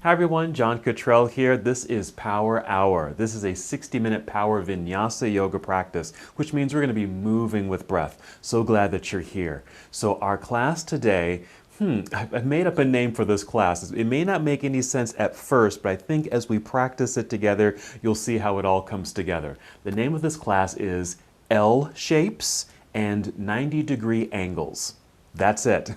Hi everyone, John Cottrell here. This is Power Hour. This is a 60-minute power Vinyasa yoga practice, which means we're going to be moving with breath. So glad that you're here. So our class today, I've made up a name for this class. It may not make any sense at first, but I think as we practice it together, you'll see how it all comes together. The name of this class is L shapes and 90-degree angles. That's it.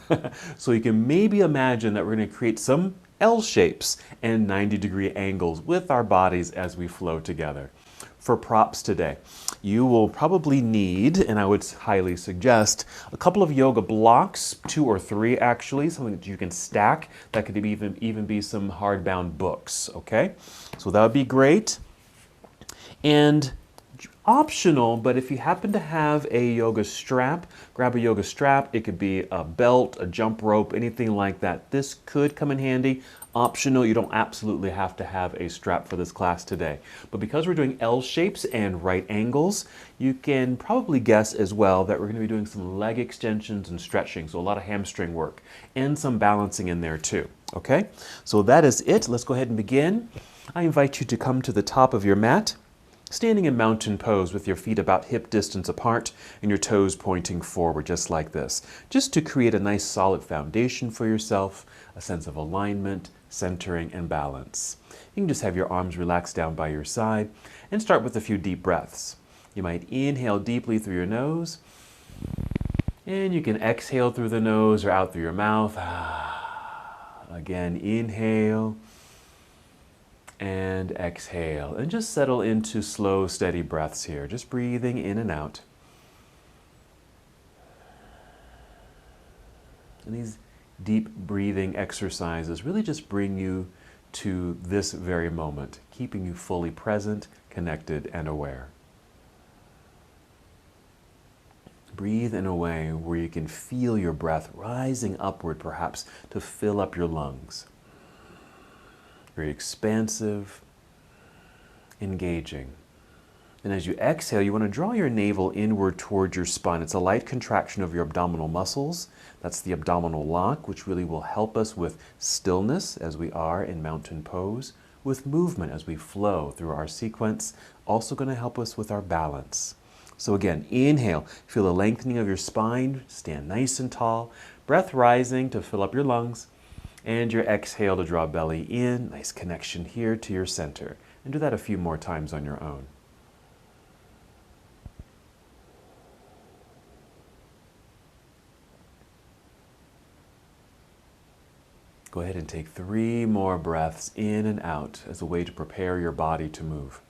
So you can maybe imagine that we're going to create some L shapes and 90-degree angles with our bodies as we flow together. For props today, you will probably need, and I would highly suggest, a couple of yoga blocks, 2 or 3 actually, something that you can stack. That could even be some hardbound books, okay? So that would be great. And optional, but if you happen to have a yoga strap, grab a yoga strap. It could be a belt, a jump rope, anything like that. This could come in handy. Optional, you don't absolutely have to have a strap for this class today. But because we're doing L shapes and right angles, you can probably guess as well that we're going to be doing some leg extensions and stretching, so a lot of hamstring work and some balancing in there too. Okay, so that is it. Let's go ahead and begin. I invite you to come to the top of your mat, standing in mountain pose with your feet about hip distance apart and your toes pointing forward just like this, just to create a nice solid foundation for yourself, a sense of alignment, centering, and balance. You can just have your arms relaxed down by your side and start with a few deep breaths. You might inhale deeply through your nose, and you can exhale through the nose or out through your mouth. Again, inhale and exhale, and just settle into slow, steady breaths here, just breathing in and out. And these deep breathing exercises really just bring you to this very moment, keeping you fully present, connected, and aware. Breathe in a way where you can feel your breath rising upward, perhaps to fill up your lungs. Very expansive, engaging. And as you exhale, you want to draw your navel inward towards your spine. It's a light contraction of your abdominal muscles. That's the abdominal lock, which really will help us with stillness as we are in mountain pose, with movement as we flow through our sequence, also going to help us with our balance. So again, inhale, feel a lengthening of your spine, stand nice and tall, breath rising to fill up your lungs. And your exhale to draw belly in, nice connection here to your center. And do that a few more times on your own. Go ahead and take 3 more breaths in and out as a way to prepare your body to move.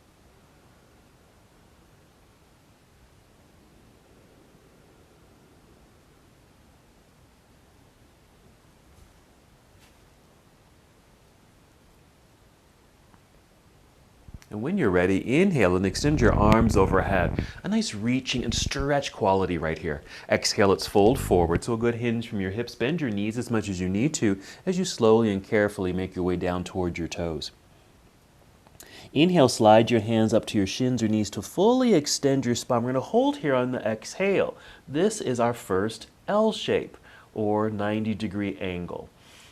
And when you're ready, inhale and extend your arms overhead. A nice reaching and stretch quality right here. Exhale, let's fold forward. So a good hinge from your hips. Bend your knees as much as you need to as you slowly and carefully make your way down towards your toes. Inhale, slide your hands up to your shins or knees to fully extend your spine. We're going to hold here on the exhale. This is our first L shape or 90-degree angle.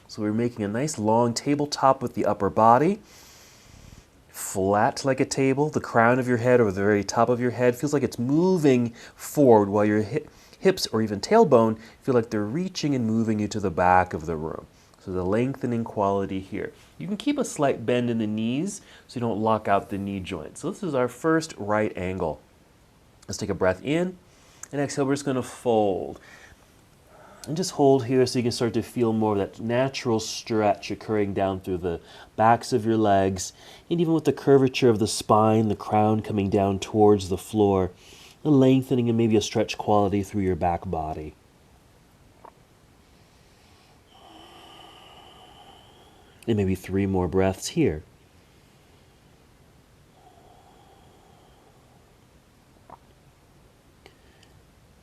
So we're making a nice long tabletop with the upper body. Flat like a table, the crown of your head or the very top of your head feels like it's moving forward while your hips or even tailbone feel like they're reaching and moving you to the back of the room. So the lengthening quality here. You can keep a slight bend in the knees so you don't lock out the knee joint. So this is our first right angle. Let's take a breath in and exhale. We're just going to fold. And just hold here so you can start to feel more of that natural stretch occurring down through the backs of your legs. And even with the curvature of the spine, the crown coming down towards the floor, the lengthening and maybe a stretch quality through your back body. And maybe 3 more breaths here.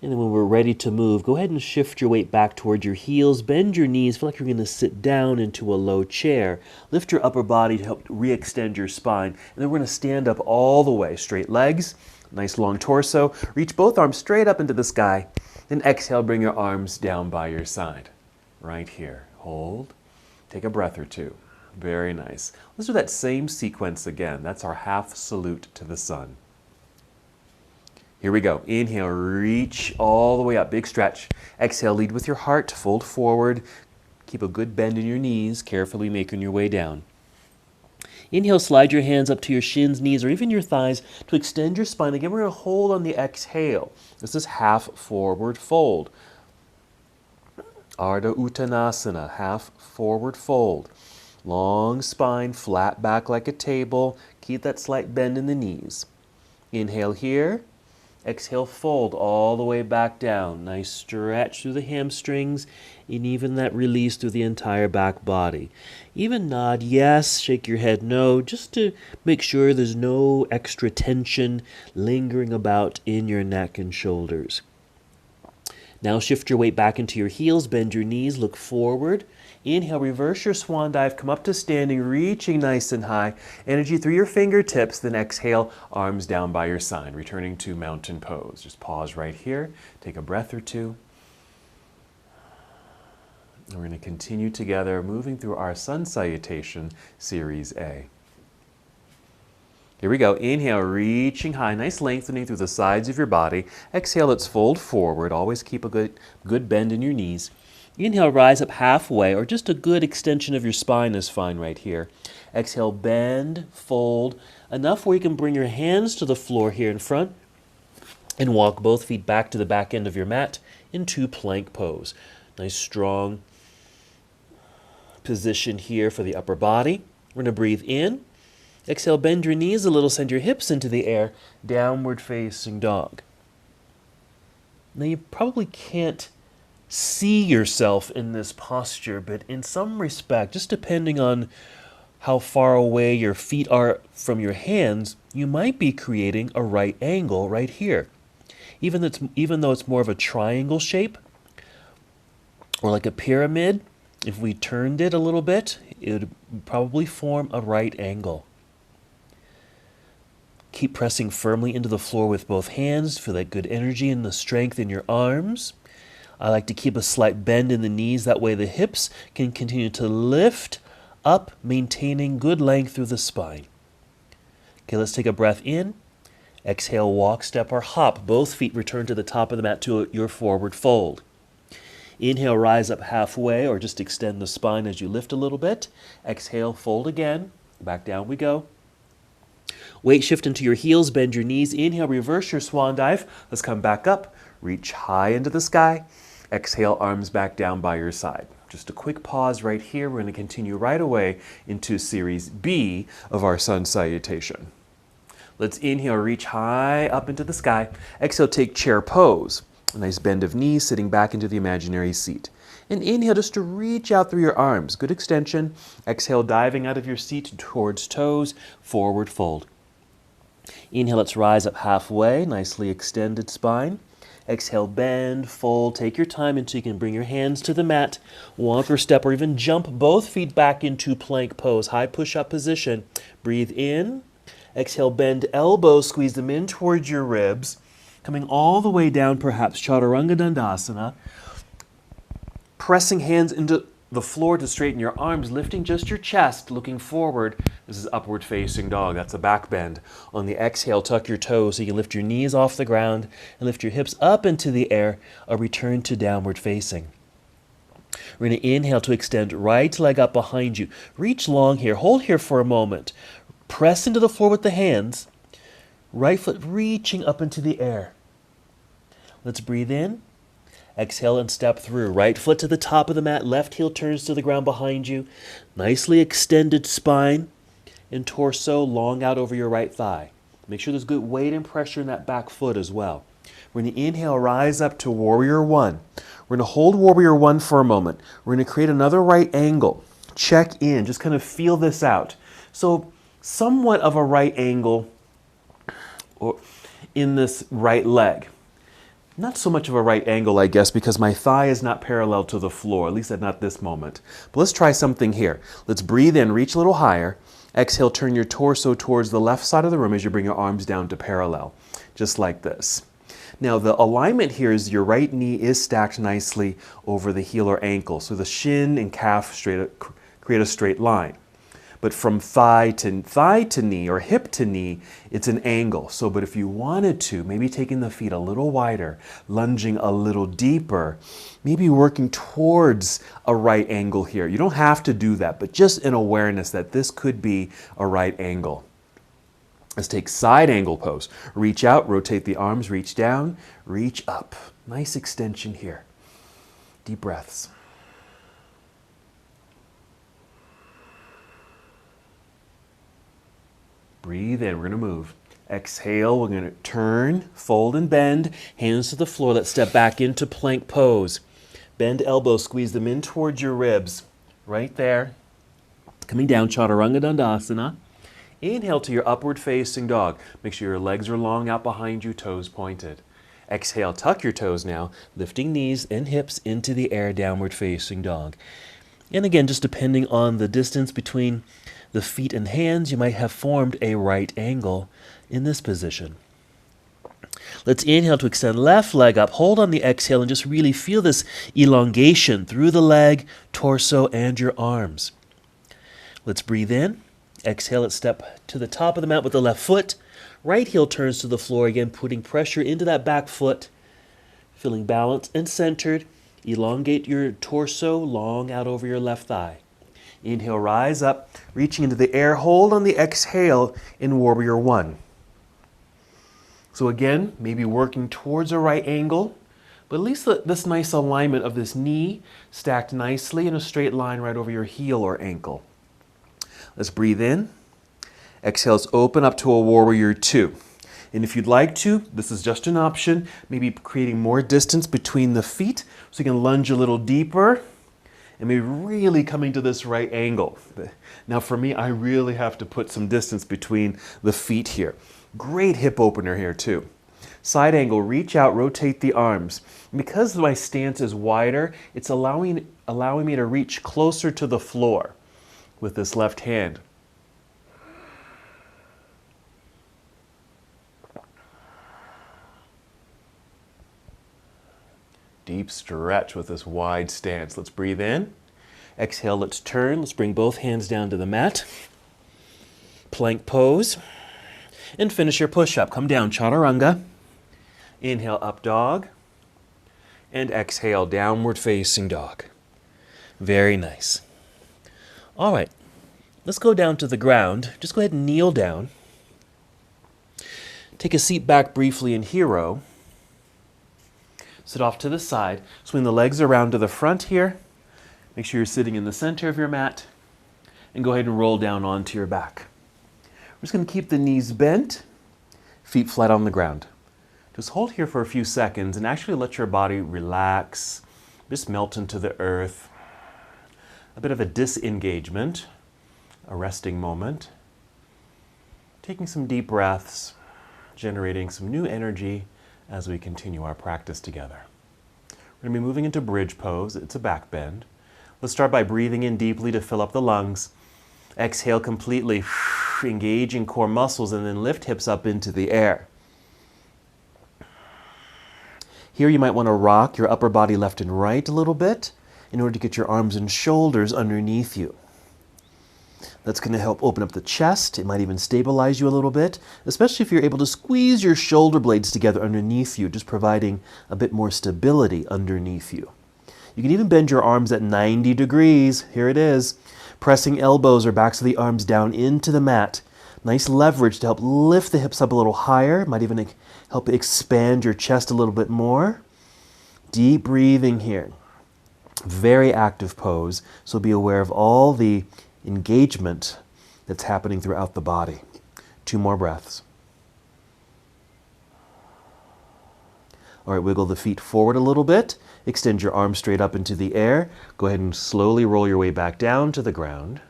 And then when we're ready to move, go ahead and shift your weight back towards your heels. Bend your knees. Feel like you're going to sit down into a low chair. Lift your upper body to help re-extend your spine. And then we're going to stand up all the way. Straight legs, nice long torso. Reach both arms straight up into the sky. Then exhale, bring your arms down by your side. Right here. Hold. Take a breath or two. Very nice. Let's do that same sequence again. That's our half salute to the sun. Here we go. Inhale, reach all the way up, big stretch. Exhale, lead with your heart, fold forward. Keep a good bend in your knees, carefully making your way down. Inhale, slide your hands up to your shins, knees, or even your thighs to extend your spine. Again, we're going to hold on the exhale. This is half forward fold. Ardha Uttanasana, half forward fold. Long spine, flat back like a table. Keep that slight bend in the knees. Inhale here. Exhale, fold all the way back down. Nice stretch through the hamstrings and even that release through the entire back body. Even nod yes, shake your head no, just to make sure there's no extra tension lingering about in your neck and shoulders. Now shift your weight back into your heels, bend your knees, look forward. Inhale, reverse your swan dive, come up to standing, reaching nice and high. Energy through your fingertips, then exhale, arms down by your side, returning to mountain pose. Just pause right here, take a breath or two. And we're going to continue together, moving through our sun salutation, Series A. Here we go. Inhale, reaching high, nice lengthening through the sides of your body. Exhale, let's fold forward. Always keep a good bend in your knees. Inhale, rise up halfway, or just a good extension of your spine is fine right here. Exhale, bend, fold, enough where you can bring your hands to the floor here in front and walk both feet back to the back end of your mat into plank pose. Nice, strong position here for the upper body. We're going to breathe in. Exhale, bend your knees a little, send your hips into the air, downward facing dog. Now you probably can't see yourself in this posture, but in some respect, just depending on how far away your feet are from your hands, you might be creating a right angle right here. Even though it's more of a triangle shape, or like a pyramid, if we turned it a little bit, it would probably form a right angle. Keep pressing firmly into the floor with both hands. Feel that good energy and the strength in your arms. I like to keep a slight bend in the knees. That way the hips can continue to lift up, maintaining good length through the spine. Okay, let's take a breath in. Exhale, walk, step, or hop. Both feet return to the top of the mat to your forward fold. Inhale, rise up halfway, or just extend the spine as you lift a little bit. Exhale, fold again. Back down we go. Weight shift into your heels, bend your knees. Inhale, reverse your swan dive. Let's come back up. Reach high into the sky. Exhale, arms back down by your side. Just a quick pause right here. We're going to continue right away into Series B of our sun salutation. Let's inhale, reach high up into the sky. Exhale, take chair pose. A nice bend of knees, sitting back into the imaginary seat. And inhale just to reach out through your arms. Good extension. Exhale, diving out of your seat towards toes, forward fold. Inhale, let's rise up halfway, nicely extended spine. Exhale, bend, fold, take your time until you can bring your hands to the mat, walk or step or even jump both feet back into plank pose, high push-up position. Breathe in. Exhale, bend elbows, squeeze them in towards your ribs, coming all the way down, perhaps Chaturanga Dandasana. Pressing hands into the floor to straighten your arms, lifting just your chest, looking forward. This is upward facing dog. That's a back bend. On the exhale, tuck your toes so you can lift your knees off the ground and lift your hips up into the air, a return to downward facing. We're going to inhale to extend right leg up behind you. Reach long here. Hold here for a moment. Press into the floor with the hands. Right foot reaching up into the air. Let's breathe in. Exhale and step through. Right foot to the top of the mat. Left heel turns to the ground behind you. Nicely extended spine and torso long out over your right thigh. Make sure there's good weight and pressure in that back foot as well. We're going to inhale, rise up to Warrior One. We're going to hold Warrior One for a moment. We're going to create another right angle. Check in. Just kind of feel this out. So somewhat of a right angle in this right leg. Not so much of a right angle, I guess, because my thigh is not parallel to the floor, at least at not this moment. But let's try something here. Let's breathe in, reach a little higher. Exhale, turn your torso towards the left side of the room as you bring your arms down to parallel, just like this. Now, the alignment here is your right knee is stacked nicely over the heel or ankle, so the shin and calf create a straight line. But from thigh to knee or hip to knee, it's an angle. So, but if you wanted to, maybe taking the feet a little wider, lunging a little deeper, maybe working towards a right angle here. You don't have to do that, but just an awareness that this could be a right angle. Let's take side angle pose. Reach out, rotate the arms, reach down, reach up. Nice extension here. Deep breaths. Breathe in, we're going to move. Exhale, we're going to turn, fold and bend, hands to the floor. Let's step back into plank pose. Bend elbows, squeeze them in towards your ribs. Right there. Coming down, Chaturanga Dandasana. Inhale to your upward facing dog. Make sure your legs are long out behind you, toes pointed. Exhale, tuck your toes now, lifting knees and hips into the air, downward facing dog. And again, just depending on the distance between the feet and hands, you might have formed a right angle in this position. Let's inhale to extend left leg up. Hold on the exhale and just really feel this elongation through the leg, torso, and your arms. Let's breathe in. Exhale, let's step to the top of the mat with the left foot. Right heel turns to the floor again, putting pressure into that back foot. Feeling balanced and centered. Elongate your torso long out over your left thigh. Inhale, rise up, reaching into the air. Hold on the exhale in Warrior One. So again, maybe working towards a right angle, but at least this nice alignment of this knee stacked nicely in a straight line right over your heel or ankle. Let's breathe in. Exhale, let's open up to a Warrior Two. And if you'd like to, this is just an option, maybe creating more distance between the feet so you can lunge a little deeper and maybe really coming to this right angle. Now for me, I really have to put some distance between the feet here. Great hip opener here too. Side angle, reach out, rotate the arms. And because my stance is wider, it's allowing me to reach closer to the floor with this left hand. Deep stretch with this wide stance. Let's breathe in. Exhale, let's turn. Let's bring both hands down to the mat. Plank pose. And finish your push-up. Come down, Chaturanga. Inhale, up dog. And exhale, downward facing dog. Very nice. All right, let's go down to the ground. Just go ahead and kneel down. Take a seat back briefly in hero. Sit off to the side. Swing the legs around to the front here. Make sure you're sitting in the center of your mat. And go ahead and roll down onto your back. We're just going to keep the knees bent, feet flat on the ground. Just hold here for a few seconds and actually let your body relax. Just melt into the earth. A bit of a disengagement, a resting moment. Taking some deep breaths, generating some new energy as we continue our practice together. We're going to be moving into bridge pose. It's a back bend. Let's start by breathing in deeply to fill up the lungs. Exhale completely, engaging core muscles, and then lift hips up into the air. Here you might want to rock your upper body left and right a little bit in order to get your arms and shoulders underneath you. That's going to help open up the chest. It might even stabilize you a little bit, especially if you're able to squeeze your shoulder blades together underneath you, just providing a bit more stability underneath you. You can even bend your arms at 90 degrees. Here it is. Pressing elbows or backs of the arms down into the mat. Nice leverage to help lift the hips up a little higher. Might even help expand your chest a little bit more. Deep breathing here. Very active pose, so be aware of all the engagement that's happening throughout the body. 2 more breaths. All right, wiggle the feet forward a little bit. Extend your arms straight up into the air. Go ahead and slowly roll your way back down to the ground.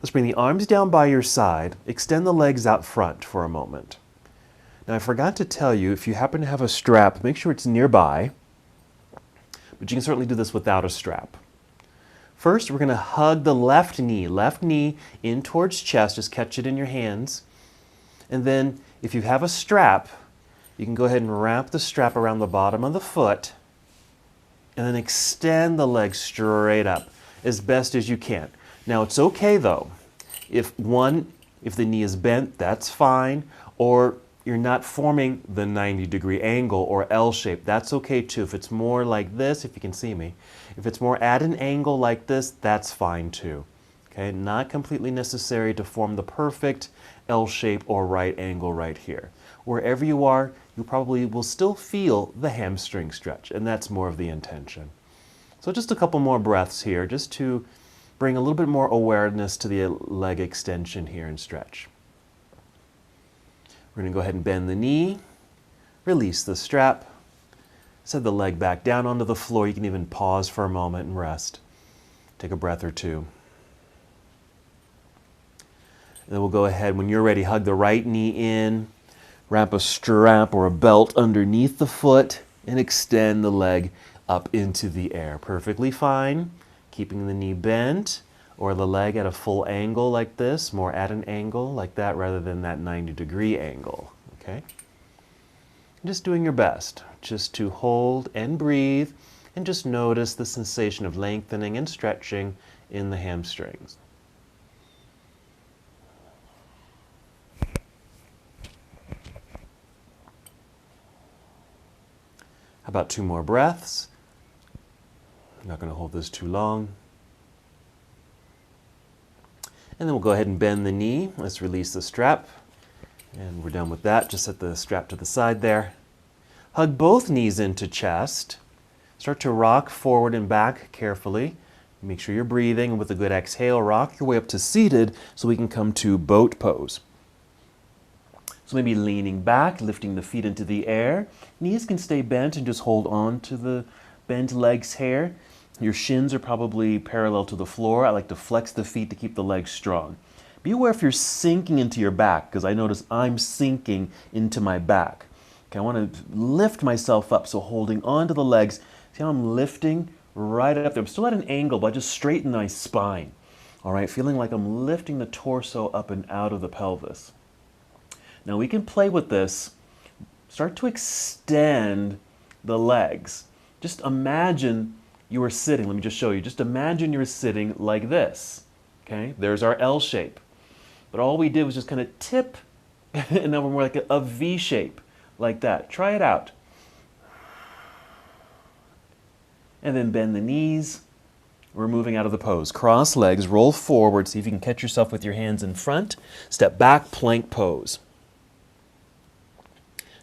Let's bring the arms down by your side. Extend the legs out front for a moment. Now, I forgot to tell you, if you happen to have a strap, make sure it's nearby. But you can certainly do this without a strap. First, we're going to hug the left knee in towards chest. Just catch it in your hands. And then, if you have a strap, you can go ahead and wrap the strap around the bottom of the foot and then extend the leg straight up as best as you can. Now it's okay though, if the knee is bent, that's fine, or you're not forming the 90-degree angle or L shape, that's okay too. If it's more like this, if you can see me, if it's more at an angle like this, that's fine too. Okay, not completely necessary to form the perfect L shape or right angle right here. Wherever you are, you probably will still feel the hamstring stretch, and that's more of the intention. So just a couple more breaths here, just to bring a little bit more awareness to the leg extension here and stretch. We're going to go ahead and bend the knee, release the strap, set the leg back down onto the floor. You can even pause for a moment and rest. Take a breath or two. And then we'll go ahead, when you're ready, hug the right knee in, wrap a strap or a belt underneath the foot, and extend the leg up into the air. Perfectly fine, keeping the knee bent, or the leg at a full angle like this, more at an angle like that rather than that 90-degree angle, okay? Just doing your best, just to hold and breathe, and just notice the sensation of lengthening and stretching in the hamstrings. How about 2 more breaths? I'm not going to hold this too long. And then we'll go ahead and bend the knee. Let's release the strap. And we're done with that. Just set the strap to the side there. Hug both knees into chest. Start to rock forward and back carefully. Make sure you're breathing. And with a good exhale, rock your way up to seated so we can come to boat pose. So maybe leaning back, lifting the feet into the air. Knees can stay bent and just hold on to the bent legs here. Your shins are probably parallel to the floor. I like to flex the feet to keep the legs strong. Be aware if you're sinking into your back, because I notice I'm sinking into my back. Okay, I want to lift myself up, so holding onto the legs. See how I'm lifting right up there? I'm still at an angle, but I just straighten my spine. All right, feeling like I'm lifting the torso up and out of the pelvis. Now we can play with this. Start to extend the legs. Just imagine you were sitting. Let me just show you. Just imagine you're sitting like this. Okay, there's our L shape. But all we did was just kind of tip, and now we're more like a V shape, like that. Try it out. And then bend the knees. We're moving out of the pose. Cross legs, roll forward. See if you can catch yourself with your hands in front. Step back, plank pose.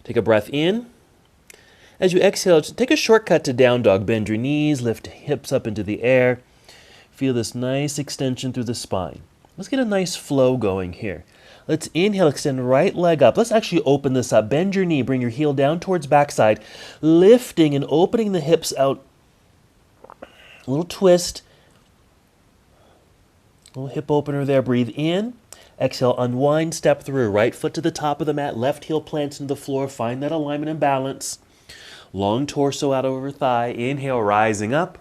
Take a breath in. As you exhale, just take a shortcut to down dog. Bend your knees, lift hips up into the air. Feel this nice extension through the spine. Let's get a nice flow going here. Let's inhale, extend right leg up. Let's actually open this up. Bend your knee, bring your heel down towards backside, lifting and opening the hips out. A little twist. A little hip opener there. Breathe in. Exhale, unwind, step through. Right foot to the top of the mat, left heel plants into the floor. Find that alignment and balance. Long torso out over thigh. Inhale, rising up.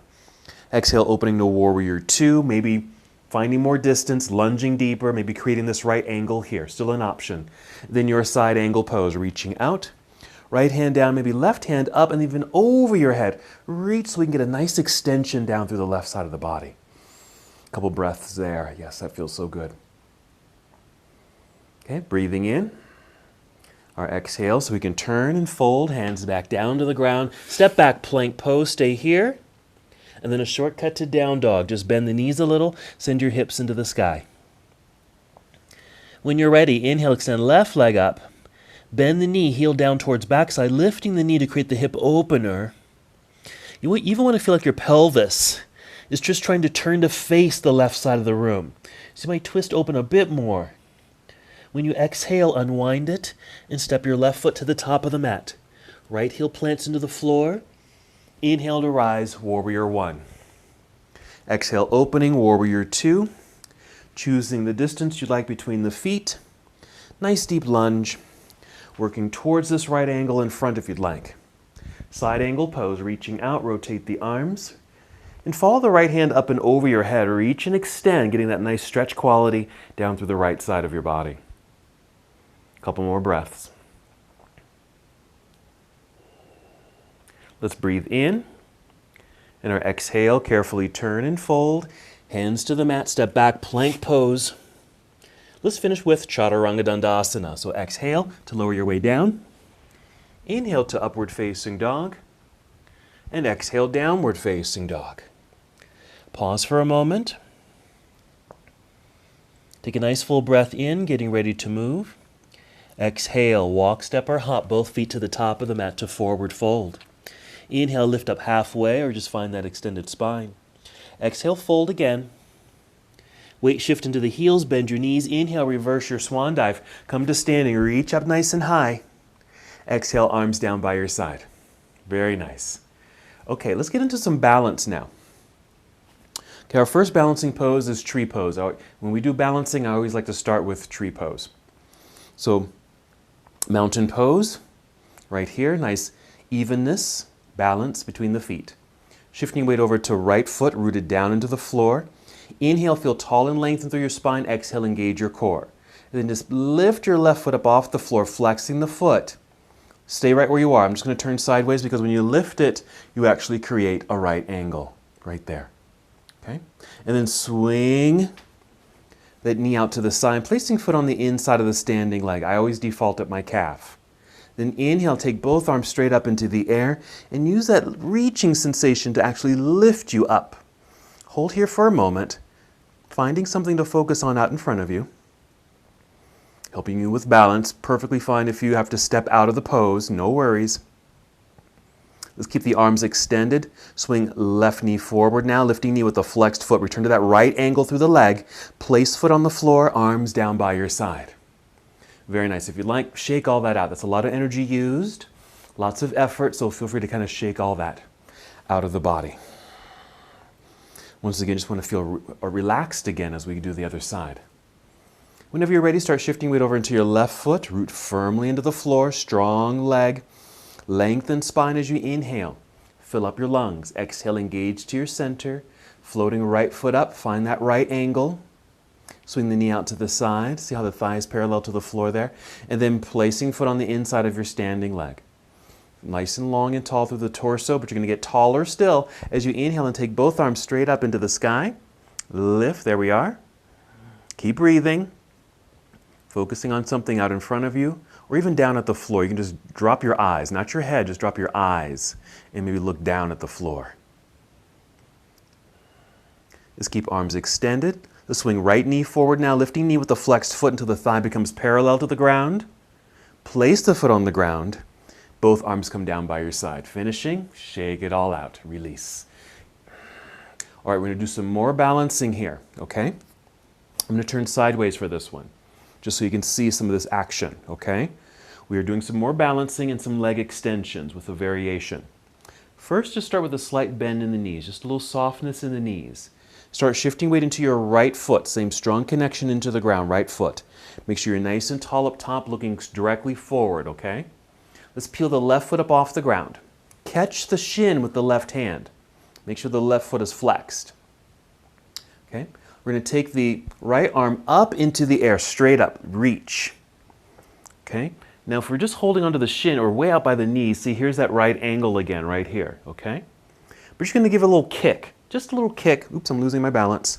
Exhale, opening to Warrior 2. Maybe finding more distance, lunging deeper, maybe creating this right angle here. Still an option. Then your side angle pose, reaching out. Right hand down, maybe left hand up and even over your head. Reach so we can get a nice extension down through the left side of the body. A couple breaths there. Yes, that feels so good. Okay, breathing in. Our exhale, so we can turn and fold, hands back down to the ground. Step back, plank pose, stay here. And then a shortcut to down dog. Just bend the knees a little, send your hips into the sky. When you're ready, inhale, extend left leg up. Bend the knee, heel down towards backside, lifting the knee to create the hip opener. You even want to feel like your pelvis is just trying to turn to face the left side of the room. So you might twist open a bit more. When you exhale, unwind it and step your left foot to the top of the mat. Right heel plants into the floor. Inhale to rise, Warrior 1. Exhale, opening, Warrior 2. Choosing the distance you like between the feet. Nice deep lunge. Working towards this right angle in front if you'd like. Side angle pose, reaching out, rotate the arms. And follow the right hand up and over your head. Reach and extend, getting that nice stretch quality down through the right side of your body. Couple more breaths. Let's breathe in. And our exhale, carefully turn and fold. Hands to the mat, step back, plank pose. Let's finish with Chaturanga Dandasana. So exhale to lower your way down. Inhale to upward facing dog. And exhale, downward facing dog. Pause for a moment. Take a nice full breath in, getting ready to move. Exhale, walk, step, or hop both feet to the top of the mat to forward fold. Inhale, lift up halfway or just find that extended spine. Exhale, fold again. Weight shift into the heels, bend your knees. Inhale, reverse your swan dive. Come to standing, reach up nice and high. Exhale, arms down by your side. Very nice. Okay, let's get into some balance now. Okay, our first balancing pose is tree pose. When we do balancing, I always like to start with tree pose. So, mountain pose, right here, nice evenness, balance between the feet. Shifting weight over to right foot, rooted down into the floor. Inhale, feel tall and lengthened through your spine. Exhale, engage your core. And then just lift your left foot up off the floor, flexing the foot. Stay right where you are. I'm just going to turn sideways because when you lift it, you actually create a right angle right there. Okay? And then swing that knee out to the side, placing foot on the inside of the standing leg. I always default at my calf. Then inhale, take both arms straight up into the air and use that reaching sensation to actually lift you up. Hold here for a moment, finding something to focus on out in front of you. Helping you with balance, perfectly fine if you have to step out of the pose, no worries. Let's keep the arms extended. Swing left knee forward now, lifting knee with the flexed foot. Return to that right angle through the leg. Place foot on the floor, arms down by your side. Very nice. If you'd like, shake all that out. That's a lot of energy used, lots of effort, so feel free to kind of shake all that out of the body. Once again, just want to feel relaxed again as we do the other side. Whenever you're ready, start shifting weight over into your left foot. Root firmly into the floor, strong leg. Lengthen spine as you inhale. Fill up your lungs. Exhale, engage to your center. Floating right foot up, find that right angle. Swing the knee out to the side. See how the thigh is parallel to the floor there. And then placing foot on the inside of your standing leg. Nice and long and tall through the torso, but you're going to get taller still as you inhale and take both arms straight up into the sky. Lift, there we are. Keep breathing. Focusing on something out in front of you or even down at the floor. You can just drop your eyes, not your head, just drop your eyes and maybe look down at the floor. Just keep arms extended. Let's swing right knee forward now, lifting knee with the flexed foot until the thigh becomes parallel to the ground. Place the foot on the ground. Both arms come down by your side. Finishing, shake it all out, release. All right, we're going to do some more balancing here, okay? I'm going to turn sideways for this one, just so you can see some of this action, okay? We are doing some more balancing and some leg extensions with a variation. First, just start with a slight bend in the knees, just a little softness in the knees. Start shifting weight into your right foot, same strong connection into the ground, right foot. Make sure you're nice and tall up top, looking directly forward, okay? Let's peel the left foot up off the ground. Catch the shin with the left hand. Make sure the left foot is flexed. Okay? We're going to take the right arm up into the air, straight up, reach. Okay? Now if we're just holding onto the shin or way out by the knees, see here's that right angle again, right here, okay? We're just going to give it a little kick, just a little kick. Oops, I'm losing my balance.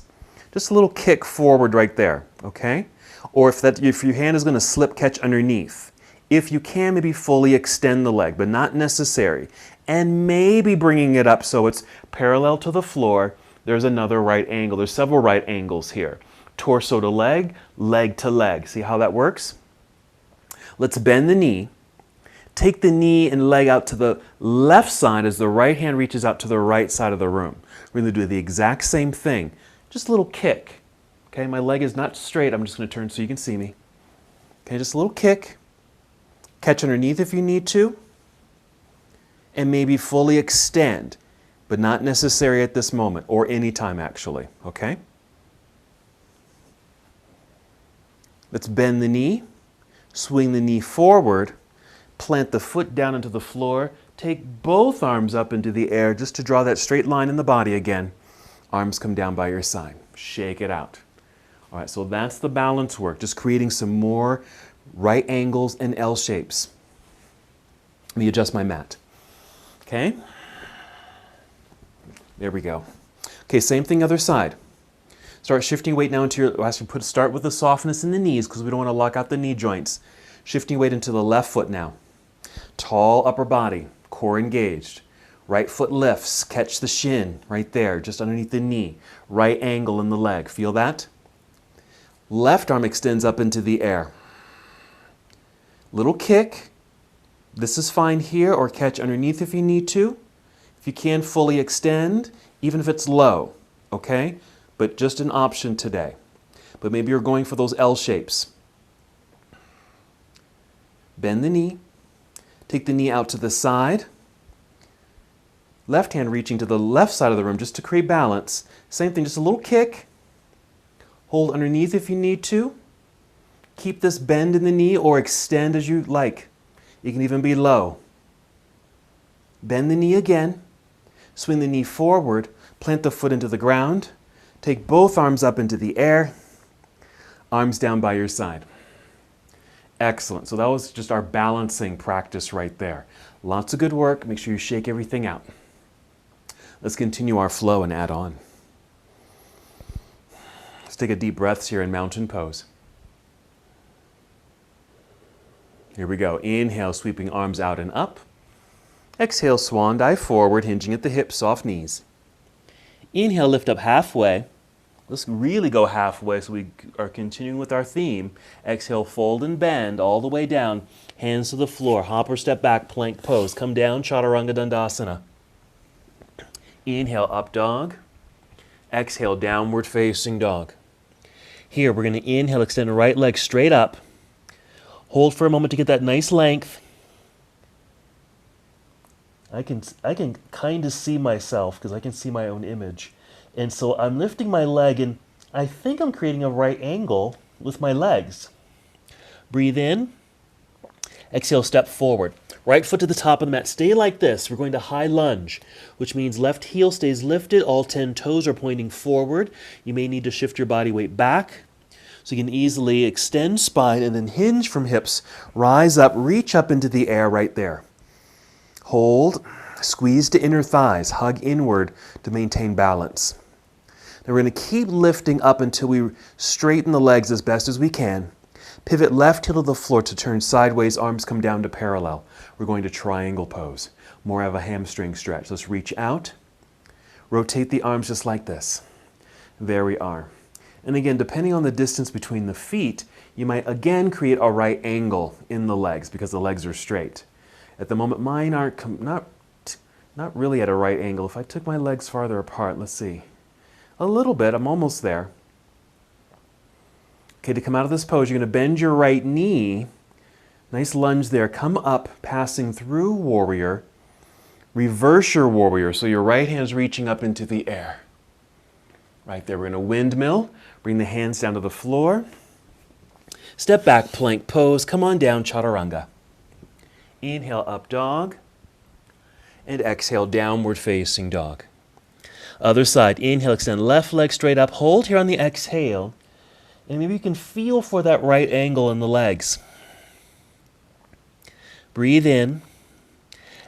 Just a little kick forward right there, okay? Or if your hand is going to slip, catch underneath. If you can, maybe fully extend the leg, but not necessary. And maybe bringing it up so it's parallel to the floor. There's another right angle. There's several right angles here. Torso to leg, leg to leg. See how that works? Let's bend the knee. Take the knee and leg out to the left side as the right hand reaches out to the right side of the room. We're going to do the exact same thing. Just a little kick. Okay, my leg is not straight. I'm just going to turn so you can see me. Okay, just a little kick. Catch underneath if you need to. And maybe fully extend, but not necessary at this moment or any time actually, okay? Let's bend the knee, swing the knee forward, plant the foot down into the floor, take both arms up into the air just to draw that straight line in the body again. Arms come down by your side. Shake it out. All right, so that's the balance work, just creating some more right angles and L shapes. Let me adjust my mat. Okay? There we go. Okay, same thing other side. Start shifting weight now into your, start with the softness in the knees because we don't want to lock out the knee joints. Shifting weight into the left foot now. Tall upper body, core engaged. Right foot lifts, catch the shin right there, just underneath the knee. Right angle in the leg, feel that? Left arm extends up into the air. Little kick. This is fine here, or catch underneath if you need to. If you can, fully extend, even if it's low, okay? But just an option today. But maybe you're going for those L shapes. Bend the knee. Take the knee out to the side. Left hand reaching to the left side of the room just to create balance. Same thing, just a little kick. Hold underneath if you need to. Keep this bend in the knee or extend as you like. You can even be low. Bend the knee again. Swing the knee forward. Plant the foot into the ground. Take both arms up into the air. Arms down by your side. Excellent. So that was just our balancing practice right there. Lots of good work. Make sure you shake everything out. Let's continue our flow and add on. Let's take a deep breath here in mountain pose. Here we go. Inhale, sweeping arms out and up. Exhale, swan dive forward, hinging at the hips, soft knees. Inhale, lift up halfway. Let's really go halfway so we are continuing with our theme. Exhale, fold and bend all the way down. Hands to the floor. Hop or step back, plank pose. Come down, Chaturanga Dandasana. Inhale, up dog. Exhale, downward facing dog. Here, we're going to inhale, extend the right leg straight up. Hold for a moment to get that nice length. I can kind of see myself because I can see my own image. And so I'm lifting my leg and I think I'm creating a right angle with my legs. Breathe in. Exhale, step forward. Right foot to the top of the mat. Stay like this. We're going to high lunge, which means left heel stays lifted. All 10 toes are pointing forward. You may need to shift your body weight back. So you can easily extend spine and then hinge from hips. Rise up, reach up into the air right there. Hold, squeeze to inner thighs, hug inward to maintain balance. Now we're going to keep lifting up until we straighten the legs as best as we can. Pivot left heel to the floor to turn sideways, arms come down to parallel. We're going to triangle pose, more of a hamstring stretch. Let's reach out, rotate the arms just like this. There we are. And again, depending on the distance between the feet, you might again create a right angle in the legs because the legs are straight. At the moment, mine aren't not really at a right angle. If I took my legs farther apart, let's see. A little bit, I'm almost there. Okay, to come out of this pose, you're going to bend your right knee. Nice lunge there. Come up, passing through warrior. Reverse your warrior, so your right hand's reaching up into the air. Right there, we're going to windmill. Bring the hands down to the floor. Step back, plank pose. Come on down, chaturanga. Inhale, up dog. And exhale, downward facing dog. Other side. Inhale, extend left leg straight up. Hold here on the exhale. And maybe you can feel for that right angle in the legs. Breathe in.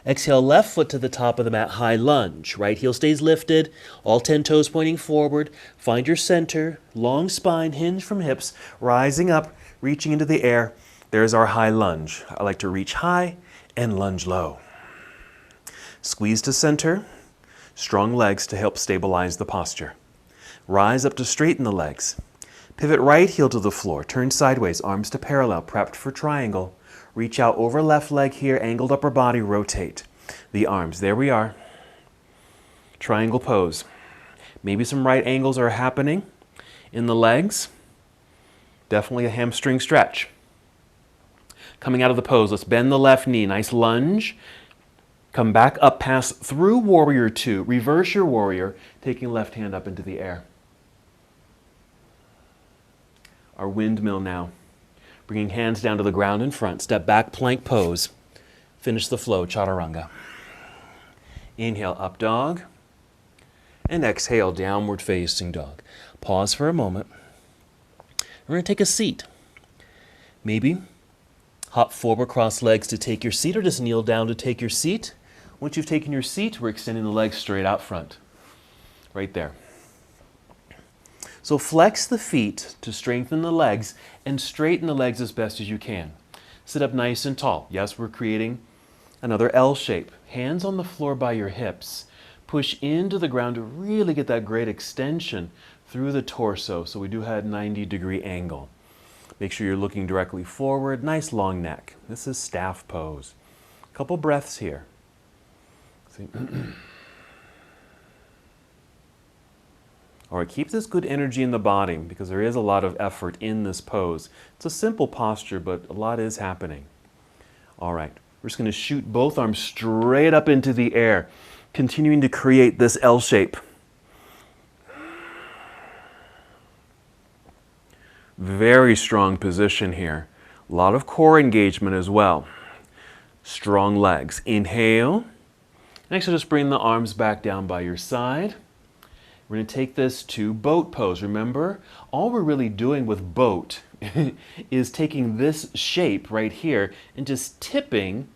Exhale, left foot to the top of the mat, high lunge. Right heel stays lifted, all 10 toes pointing forward. Find your center, long spine, hinge from hips, rising up, reaching into the air. There's our high lunge. I like to reach high and lunge low. Squeeze to center, strong legs to help stabilize the posture. Rise up to straighten the legs. Pivot right heel to the floor, turn sideways, arms to parallel, prepped for triangle. Reach out over left leg here, angled upper body, rotate the arms. There we are. Triangle pose. Maybe some right angles are happening in the legs. Definitely a hamstring stretch. Coming out of the pose, let's bend the left knee. Nice lunge. Come back up, pass through warrior two. Reverse your warrior, taking left hand up into the air. Our windmill now. Bringing hands down to the ground in front. Step back, plank pose. Finish the flow, chaturanga. Inhale, up dog. And exhale, downward facing dog. Pause for a moment. We're going to take a seat. Maybe hop forward, cross legs to take your seat, or just kneel down to take your seat. Once you've taken your seat, we're extending the legs straight out front. Right there. So flex the feet to strengthen the legs and straighten the legs as best as you can. Sit up nice and tall. Yes, we're creating another L shape. Hands on the floor by your hips. Push into the ground to really get that great extension through the torso. So we do have a 90-degree angle. Make sure you're looking directly forward. Nice long neck. This is staff pose. A couple breaths here. See? All right, keep this good energy in the body because there is a lot of effort in this pose. It's a simple posture, but a lot is happening. All right, we're just going to shoot both arms straight up into the air, continuing to create this L shape. Very strong position here. A lot of core engagement as well. Strong legs. Inhale. Next, just bring the arms back down by your side. We're going to take this to boat pose. Remember, all we're really doing with boat is taking this shape right here and just tipping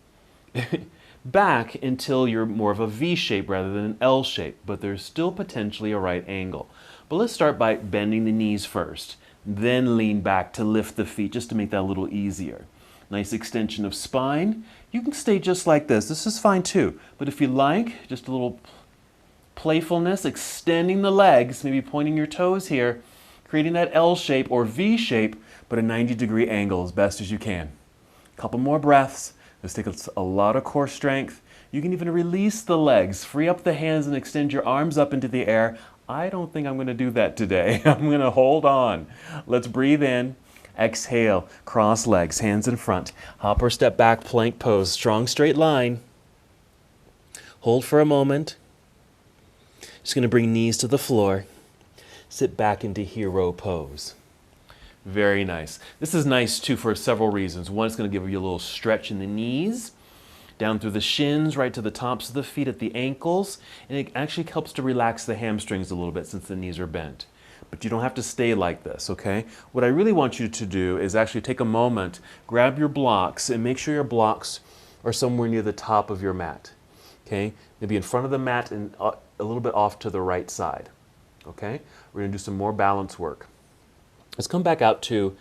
back until you're more of a V shape rather than an L shape, but there's still potentially a right angle. But let's start by bending the knees first, then lean back to lift the feet just to make that a little easier. Nice extension of spine. You can stay just like this. This is fine too, but if you like, just a little playfulness, extending the legs, maybe pointing your toes here, creating that L shape or V shape, but a 90-degree angle as best as you can. A couple more breaths. This takes a lot of core strength. You can even release the legs, free up the hands and extend your arms up into the air. I don't think I'm going to do that today. I'm going to hold on. Let's breathe in. Exhale, cross legs, hands in front. Hop or step back, plank pose, strong straight line. Hold for a moment. Just going to bring knees to the floor. Sit back into hero pose. Very nice. This is nice too for several reasons. One, it's going to give you a little stretch in the knees, down through the shins, right to the tops of the feet at the ankles, and it actually helps to relax the hamstrings a little bit since the knees are bent. But you don't have to stay like this, okay? What I really want you to do is actually take a moment, grab your blocks, and make sure your blocks are somewhere near the top of your mat, okay? Maybe in front of the mat and a little bit off to the right side, okay? We're going to do some more balance work. Let's come back out to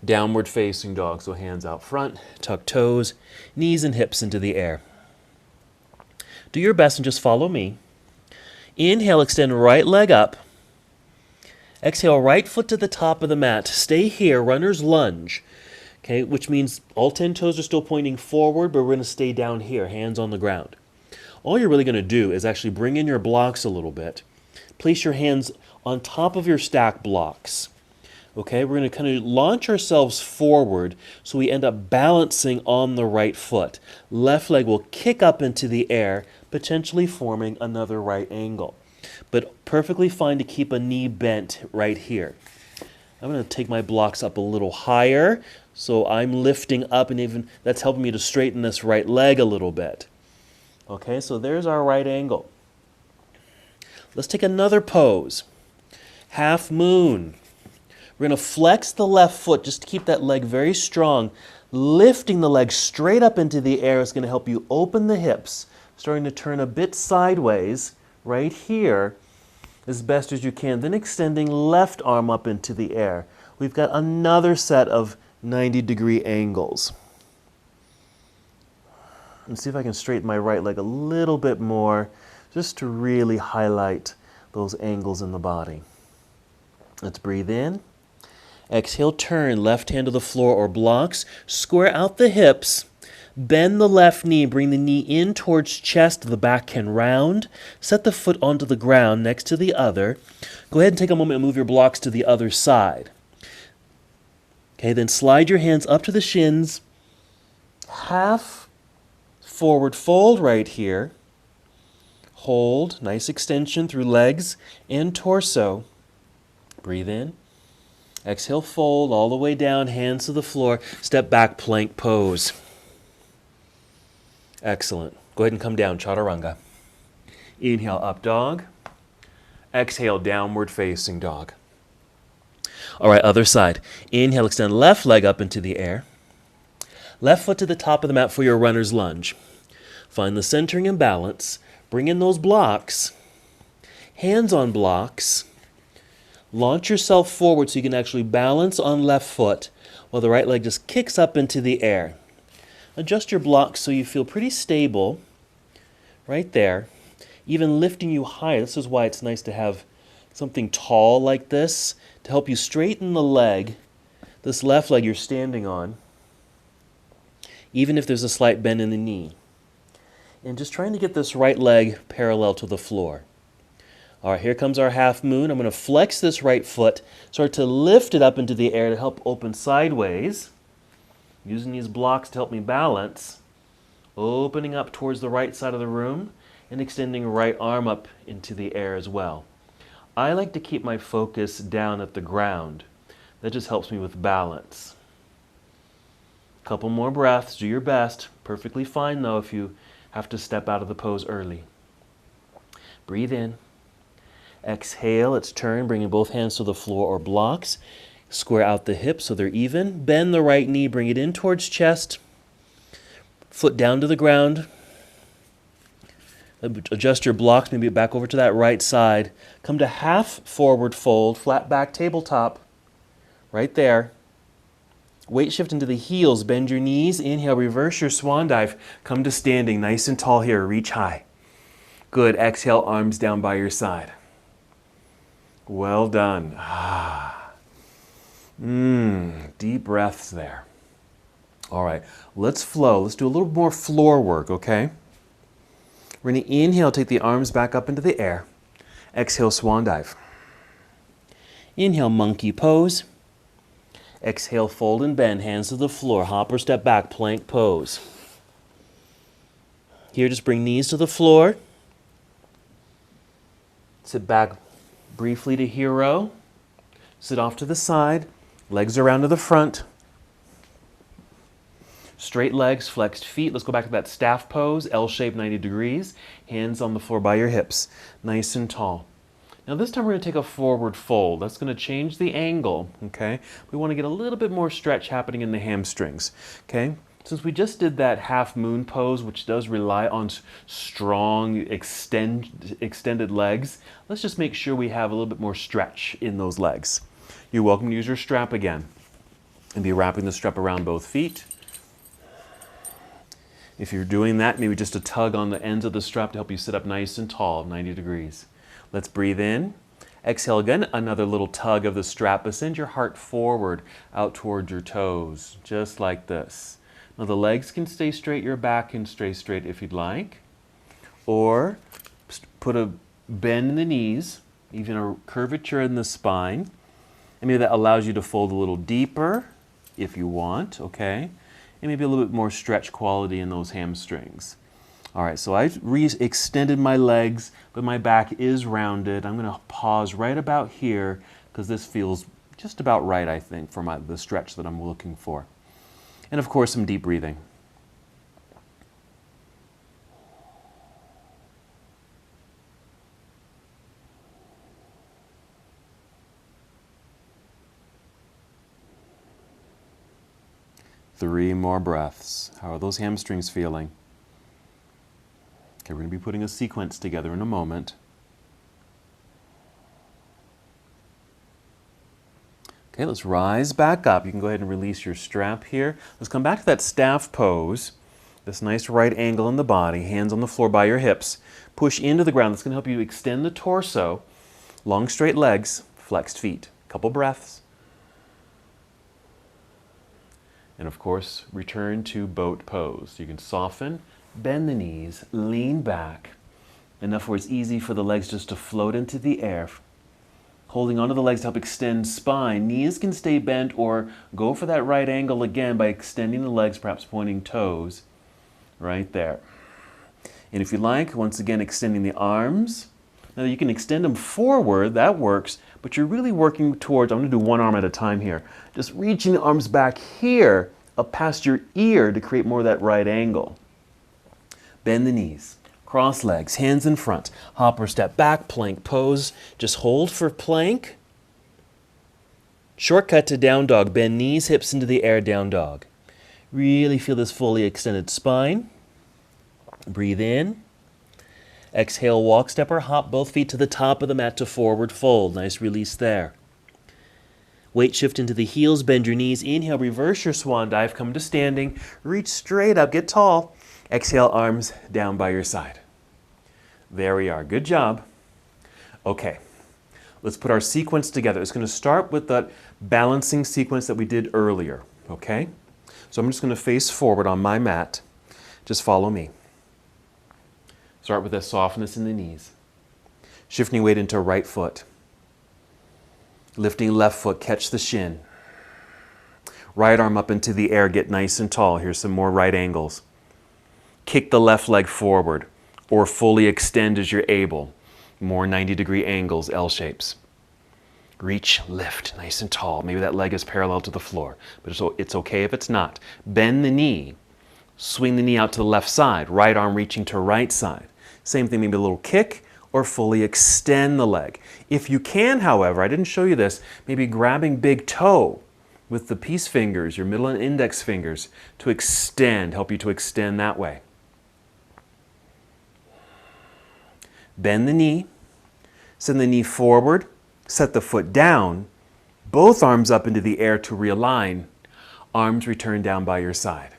downward facing dog. So hands out front, tuck toes, knees and hips into the air. Do your best and just follow me. Inhale, extend right leg up. Exhale, right foot to the top of the mat. Stay here, runner's lunge. Okay, which means all 10 toes are still pointing forward, but we're going to stay down here, hands on the ground. All you're really going to do is actually bring in your blocks a little bit. Place your hands on top of your stack blocks. Okay, we're going to kind of launch ourselves forward so we end up balancing on the right foot. Left leg will kick up into the air, potentially forming another right angle. But perfectly fine to keep a knee bent right here. I'm going to take my blocks up a little higher, so I'm lifting up, and even that's helping me to straighten this right leg a little bit. Okay, so there's our right angle. Let's take another pose. Half moon. We're going to flex the left foot just to keep that leg very strong. Lifting the leg straight up into the air is going to help you open the hips, starting to turn a bit sideways right here as best as you can. Then extending left arm up into the air. We've got another set of 90-degree angles. And see if I can straighten my right leg a little bit more just to really highlight those angles in the body. Let's breathe in. Exhale, turn left hand to the floor or blocks. Square out the hips. Bend the left knee. Bring the knee in towards chest. The back can round. Set the foot onto the ground next to the other. Go ahead and take a moment and move your blocks to the other side. Okay, then slide your hands up to the shins. Half forward fold right here. Hold. Nice extension through legs and torso. Breathe in. Exhale, fold all the way down, hands to the floor. Step back, plank pose. Excellent. Go ahead and come down, Chaturanga. Inhale, up dog. Exhale, downward facing dog. All right, other side. Inhale, extend left leg up into the air. Left foot to the top of the mat for your runner's lunge. Find the centering and balance. Bring in those blocks. Hands on blocks. Launch yourself forward so you can actually balance on left foot while the right leg just kicks up into the air. Adjust your blocks so you feel pretty stable right there, even lifting you higher. This is why it's nice to have something tall like this to help you straighten the leg, this left leg you're standing on, even if there's a slight bend in the knee. And just trying to get this right leg parallel to the floor. All right, here comes our half moon. I'm going to flex this right foot, start to lift it up into the air to help open sideways, using these blocks to help me balance, opening up towards the right side of the room and extending right arm up into the air as well. I like to keep my focus down at the ground. That just helps me with balance. Couple more breaths, do your best. Perfectly fine though if you have to step out of the pose early. Breathe in. Exhale, let's turn, bringing both hands to the floor or blocks. Square out the hips so they're even. Bend the right knee, bring it in towards chest. Foot down to the ground. Adjust your blocks, maybe back over to that right side. Come to half forward fold, flat back tabletop. Right there. Weight shift into the heels, bend your knees. Inhale, reverse your swan dive. Come to standing, nice and tall here, reach high. Good, exhale, arms down by your side. Well done. Deep breaths there. All right, let's flow. Let's do a little more floor work, okay? We're going to inhale, take the arms back up into the air. Exhale, swan dive. Inhale, monkey pose. Exhale, fold and bend, hands to the floor. Hop or step back, plank pose. Here, just bring knees to the floor. Sit back briefly to hero. Sit off to the side. Legs around to the front. Straight legs, flexed feet. Let's go back to that staff pose, L-shape 90 degrees. Hands on the floor by your hips, nice and tall. Now this time we're going to take a forward fold. That's going to change the angle, okay? We want to get a little bit more stretch happening in the hamstrings, okay? Since we just did that half moon pose, which does rely on strong, extended legs, let's just make sure we have a little bit more stretch in those legs. You're welcome to use your strap again and be wrapping the strap around both feet. If you're doing that, maybe just a tug on the ends of the strap to help you sit up nice and tall, 90 degrees. Let's breathe in. Exhale again, another little tug of the strap, but send your heart forward out towards your toes, just like this. Now the legs can stay straight, your back can stay straight if you'd like. Or put a bend in the knees, even a curvature in the spine. And maybe that allows you to fold a little deeper if you want, okay? And maybe a little bit more stretch quality in those hamstrings. All right, so I've extended my legs, but my back is rounded. I'm gonna pause right about here because this feels just about right, I think, for the stretch that I'm looking for. And of course, some deep breathing. Three more breaths. How are those hamstrings feeling? Okay, we're going to be putting a sequence together in a moment. Okay, let's rise back up. You can go ahead and release your strap here. Let's come back to that staff pose. This nice right angle in the body, hands on the floor by your hips. Push into the ground. That's going to help you extend the torso. Long straight legs, flexed feet. Couple breaths. And of course, return to boat pose. You can soften, bend the knees, lean back, enough where it's easy for the legs just to float into the air. Holding onto the legs to help extend spine. Knees can stay bent or go for that right angle again by extending the legs, perhaps pointing toes. Right there. And if you like, once again, extending the arms. Now you can extend them forward, that works, but you're really working towards, I'm going to do one arm at a time here, just reaching the arms back here, up past your ear to create more of that right angle. Bend the knees, cross legs, hands in front, hop or step back, plank pose, just hold for plank. Shortcut to down dog, bend knees, hips into the air, down dog. Really feel this fully extended spine. Breathe in. Exhale, walk, step, or hop both feet to the top of the mat to forward fold. Nice release there. Weight shift into the heels, bend your knees. Inhale, reverse your swan dive, come to standing. Reach straight up, get tall. Exhale, arms down by your side. There we are. Good job. Okay, let's put our sequence together. It's going to start with that balancing sequence that we did earlier, okay? So I'm just going to face forward on my mat. Just follow me. Start with that softness in the knees. Shifting weight into right foot. Lifting left foot, catch the shin. Right arm up into the air, get nice and tall. Here's some more right angles. Kick the left leg forward or fully extend as you're able. More 90-degree angles, L shapes. Reach, lift, nice and tall. Maybe that leg is parallel to the floor, but it's okay if it's not. Bend the knee. Swing the knee out to the left side. Right arm reaching to right side. Same thing, maybe a little kick or fully extend the leg. If you can, however, I didn't show you this, maybe grabbing big toe with the peace fingers, your middle and index fingers, to extend, help you to extend that way. Bend the knee, send the knee forward, set the foot down, both arms up into the air to realign, arms return down by your side.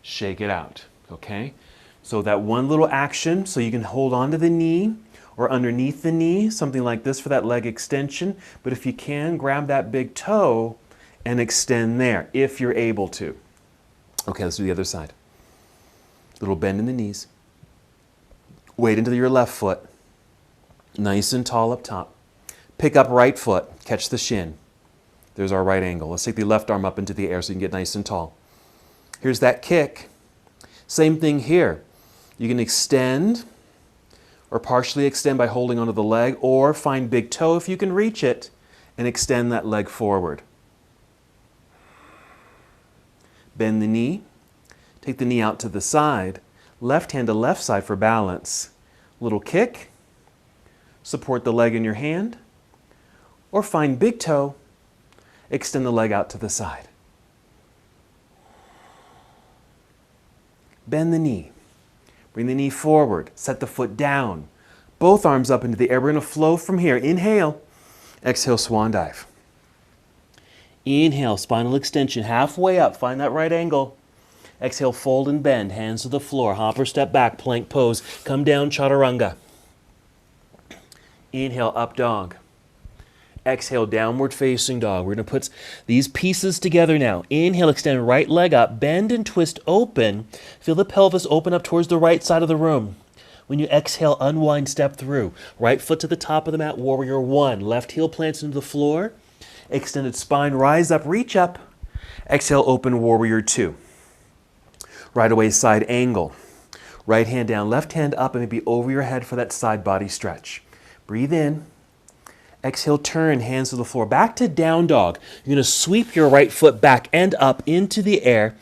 Shake it out, okay? So that one little action, so you can hold on to the knee or underneath the knee, something like this for that leg extension. But if you can, grab that big toe and extend there, if you're able to. Okay, let's do the other side. Little bend in the knees. Weight into your left foot. Nice and tall up top. Pick up right foot, catch the shin. There's our right angle. Let's take the left arm up into the air so you can get nice and tall. Here's that kick. Same thing here. You can extend or partially extend by holding onto the leg, or find big toe if you can reach it and extend that leg forward. Bend the knee. Take the knee out to the side. Left hand to left side for balance. Little kick. Support the leg in your hand. Or find big toe. Extend the leg out to the side. Bend the knee. Bring the knee forward. Set the foot down. Both arms up into the air. We're going to flow from here. Inhale. Exhale, swan dive. Inhale, spinal extension. Halfway up. Find that right angle. Exhale, fold and bend. Hands to the floor. Hopper step back. Plank pose. Come down, chaturanga. Inhale, up dog. Exhale, downward facing dog. We're going to put these pieces together now. Inhale, extend right leg up. Bend and twist open. Feel the pelvis open up towards the right side of the room. When you exhale, unwind, step through. Right foot to the top of the mat, warrior one. Left heel plants into the floor. Extended spine, rise up, reach up. Exhale, open, warrior two. Right away, side angle. Right hand down, left hand up, and maybe over your head for that side body stretch. Breathe in. Exhale, turn, hands to the floor. Back to down dog. You're going to sweep your right foot back and up into the air.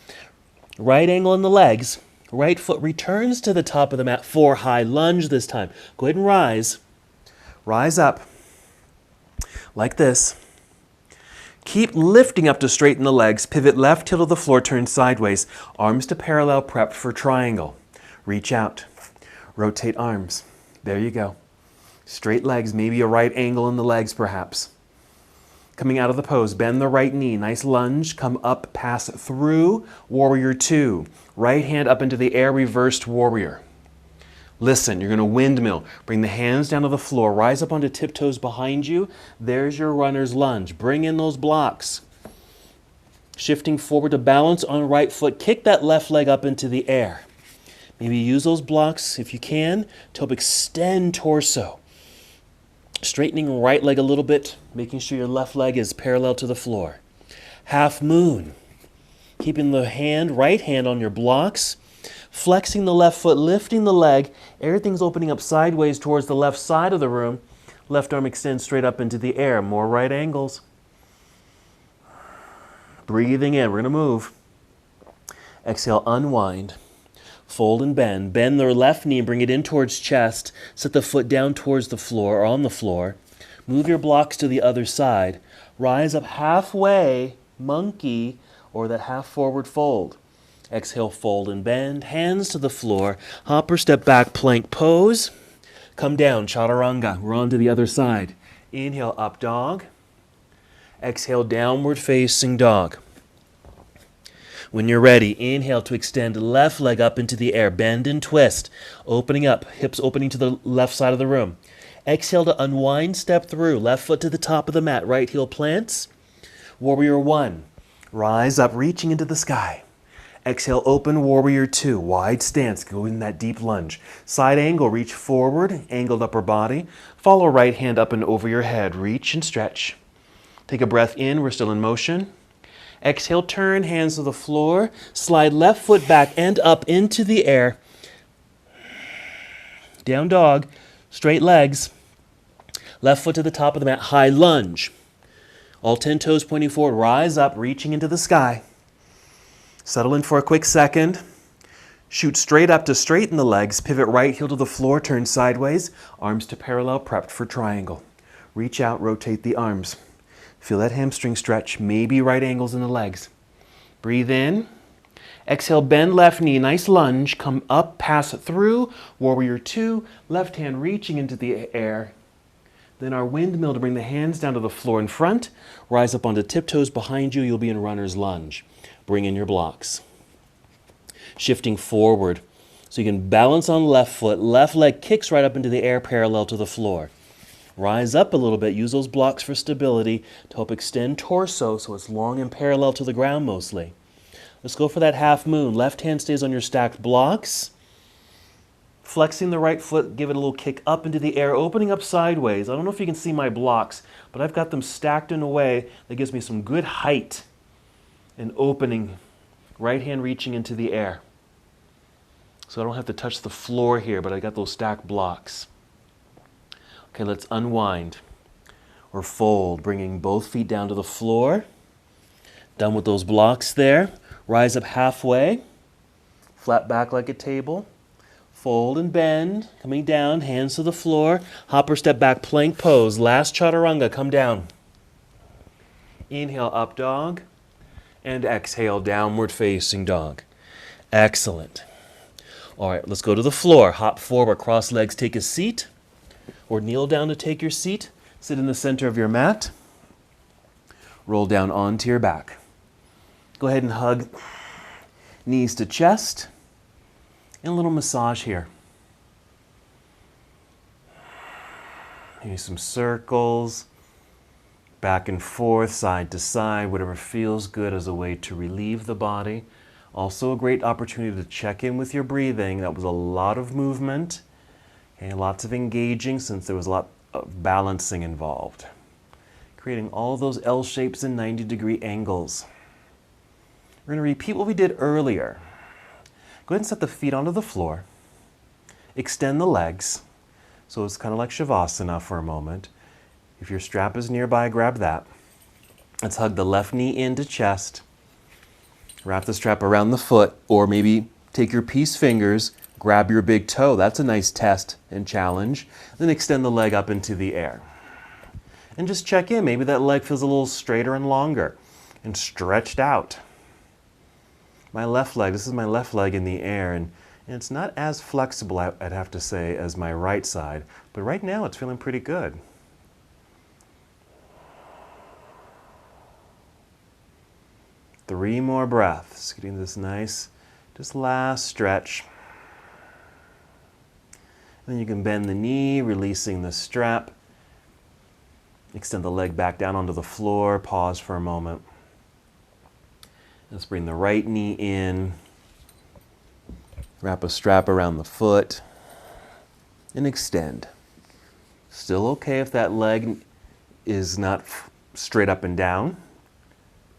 Right angle in the legs. Right foot returns to the top of the mat for high lunge this time. Go ahead and rise. Rise up. Like this. Keep lifting up to straighten the legs. Pivot left heel to the floor, turn sideways. Arms to parallel, prep for triangle. Reach out. Rotate arms. There you go. Straight legs, maybe a right angle in the legs perhaps. Coming out of the pose, bend the right knee. Nice lunge, come up, pass through. Warrior two. Right hand up into the air, reversed warrior. Listen, you're going to windmill. Bring the hands down to the floor. Rise up onto tiptoes behind you. There's your runner's lunge. Bring in those blocks. Shifting forward to balance on right foot. Kick that left leg up into the air. Maybe use those blocks, if you can, to help extend torso. Straightening right leg a little bit, making sure your left leg is parallel to the floor. Half moon. Keeping the right hand on your blocks. Flexing the left foot, lifting the leg. Everything's opening up sideways towards the left side of the room. Left arm extends straight up into the air. More right angles. Breathing in. We're going to move. Exhale, unwind. Fold and bend. Bend the left knee, bring it in towards chest. Set the foot down towards the floor or on the floor. Move your blocks to the other side. Rise up halfway, monkey, or that half forward fold. Exhale, fold and bend. Hands to the floor. Hopper step back, plank pose. Come down, chaturanga. We're on to the other side. Inhale, up dog. Exhale, downward facing dog. When you're ready, inhale to extend left leg up into the air. Bend and twist, opening up, hips opening to the left side of the room. Exhale to unwind, step through. Left foot to the top of the mat. Right heel plants. Warrior 1. Rise up, reaching into the sky. Exhale, open, Warrior 2. Wide stance, go in that deep lunge. Side angle, reach forward, angled upper body. Follow right hand up and over your head. Reach and stretch. Take a breath in, we're still in motion. Exhale, turn, hands to the floor. Slide left foot back and up into the air. Down dog, straight legs. Left foot to the top of the mat, high lunge. All 10 toes pointing forward, rise up, reaching into the sky. Settle in for a quick second. Shoot straight up to straighten the legs. Pivot right heel to the floor, turn sideways. Arms to parallel, prepped for triangle. Reach out, rotate the arms. Feel that hamstring stretch, maybe right angles in the legs. Breathe in. Exhale, bend left knee, nice lunge. Come up, pass through. Warrior 2, left hand reaching into the air. Then our windmill to bring the hands down to the floor in front. Rise up onto tiptoes behind you. You'll be in runner's lunge. Bring in your blocks. Shifting forward so you can balance on left foot. Left leg kicks right up into the air parallel to the floor. Rise up a little bit. Use those blocks for stability to help extend torso so it's long and parallel to the ground mostly. Let's go for that half moon. Left hand stays on your stacked blocks. Flexing the right foot, give it a little kick up into the air, opening up sideways. I don't know if you can see my blocks, but I've got them stacked in a way that gives me some good height and opening. Right hand reaching into the air. So I don't have to touch the floor here, but I got those stacked blocks. Okay, let's unwind or fold, bringing both feet down to the floor. Done with those blocks there. Rise up halfway, flat back like a table. Fold and bend, coming down, hands to the floor. Hopper step back, plank pose. Last chaturanga, come down. Inhale, up dog. And exhale, downward facing dog. Excellent. All right, let's go to the floor. Hop forward, cross legs, take a seat. Or kneel down to take your seat. Sit in the center of your mat. Roll down onto your back. Go ahead and hug knees to chest. And a little massage here. Maybe some circles, back and forth, side to side, whatever feels good as a way to relieve the body. Also a great opportunity to check in with your breathing. That was a lot of movement, and lots of engaging since there was a lot of balancing involved. Creating all those L shapes and 90-degree angles. We're going to repeat what we did earlier. Go ahead and set the feet onto the floor. Extend the legs. So it's kind of like Shavasana for a moment. If your strap is nearby, grab that. Let's hug the left knee into chest. Wrap the strap around the foot, or maybe take your peace fingers, grab your big toe. That's a nice test and challenge. Then extend the leg up into the air. And just check in. Maybe that leg feels a little straighter and longer and stretched out. My left leg, this is my left leg in the air, and it's not as flexible, I'd have to say, as my right side, but right now it's feeling pretty good. Three more breaths, getting this nice, just last stretch. Then you can bend the knee, releasing the strap. Extend the leg back down onto the floor, pause for a moment. Let's bring the right knee in, wrap a strap around the foot, and extend. Still okay if that leg is not straight up and down.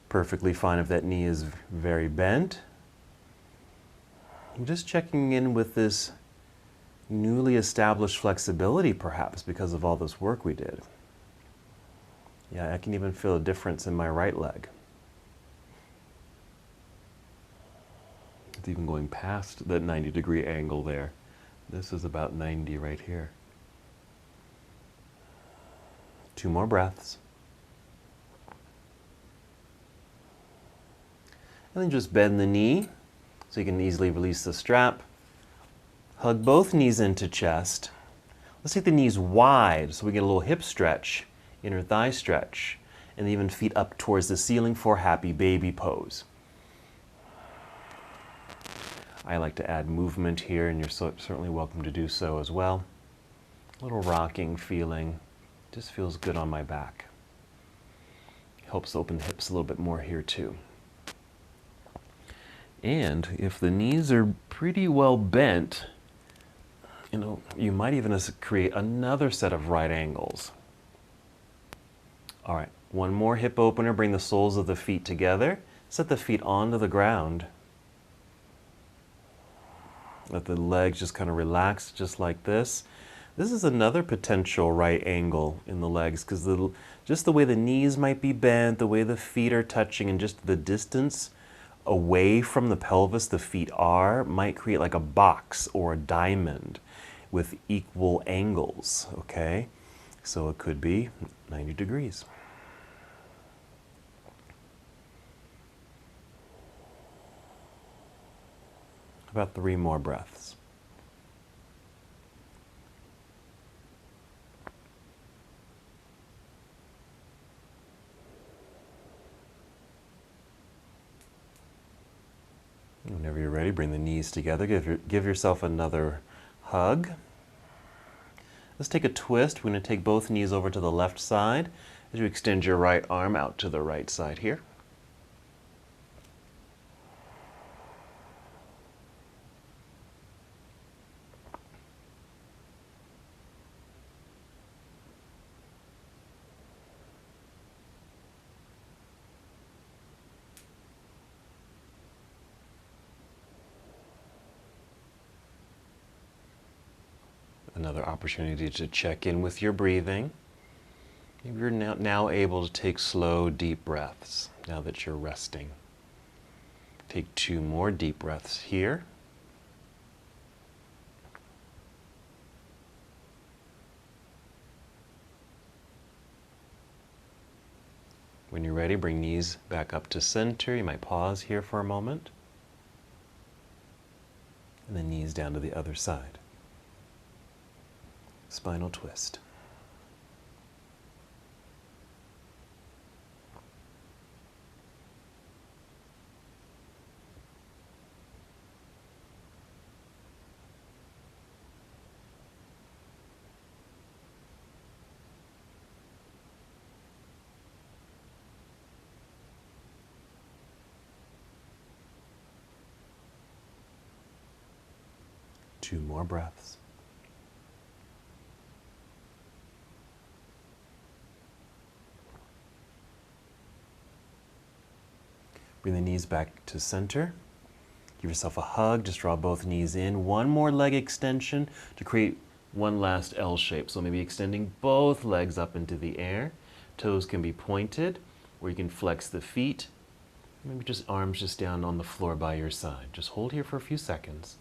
Perfectly fine if that knee is very bent. I'm just checking in with this newly established flexibility, perhaps, because of all this work we did. Yeah, I can even feel a difference in my right leg. It's even going past that 90-degree angle there. This is about 90 right here. 2 more breaths. And then just bend the knee so you can easily release the strap. Hug both knees into chest. Let's take the knees wide so we get a little hip stretch, inner thigh stretch. and even feet up towards the ceiling for happy baby pose. I like to add movement here, and you're certainly welcome to do so as well. A little rocking feeling, just feels good on my back. Helps open the hips a little bit more here too. And if the knees are pretty well bent, you might even create another set of right angles. All right, one more hip opener. Bring the soles of the feet together. Set the feet onto the ground. Let the legs just kind of relax just like this. This is another potential right angle in the legs because just the way the knees might be bent, the way the feet are touching, and just the distance away from the pelvis the feet are might create like a box or a diamond with equal angles, okay? So it could be 90 degrees. About 3 more breaths. Whenever you're ready, bring the knees together. Give yourself another hug. Let's take a twist. We're going to take both knees over to the left side as you extend your right arm out to the right side here. Another opportunity to check in with your breathing. Maybe you're now able to take slow, deep breaths now that you're resting. Take 2 more deep breaths here. When you're ready, bring knees back up to center. You might pause here for a moment. And then knees down to the other side. Spinal twist. Two more breaths. Bring the knees back to center. Give yourself a hug. Just draw both knees in. One more leg extension to create one last L shape. So maybe extending both legs up into the air. Toes can be pointed, or you can flex the feet. Maybe just arms just down on the floor by your side. Just hold here for a few seconds.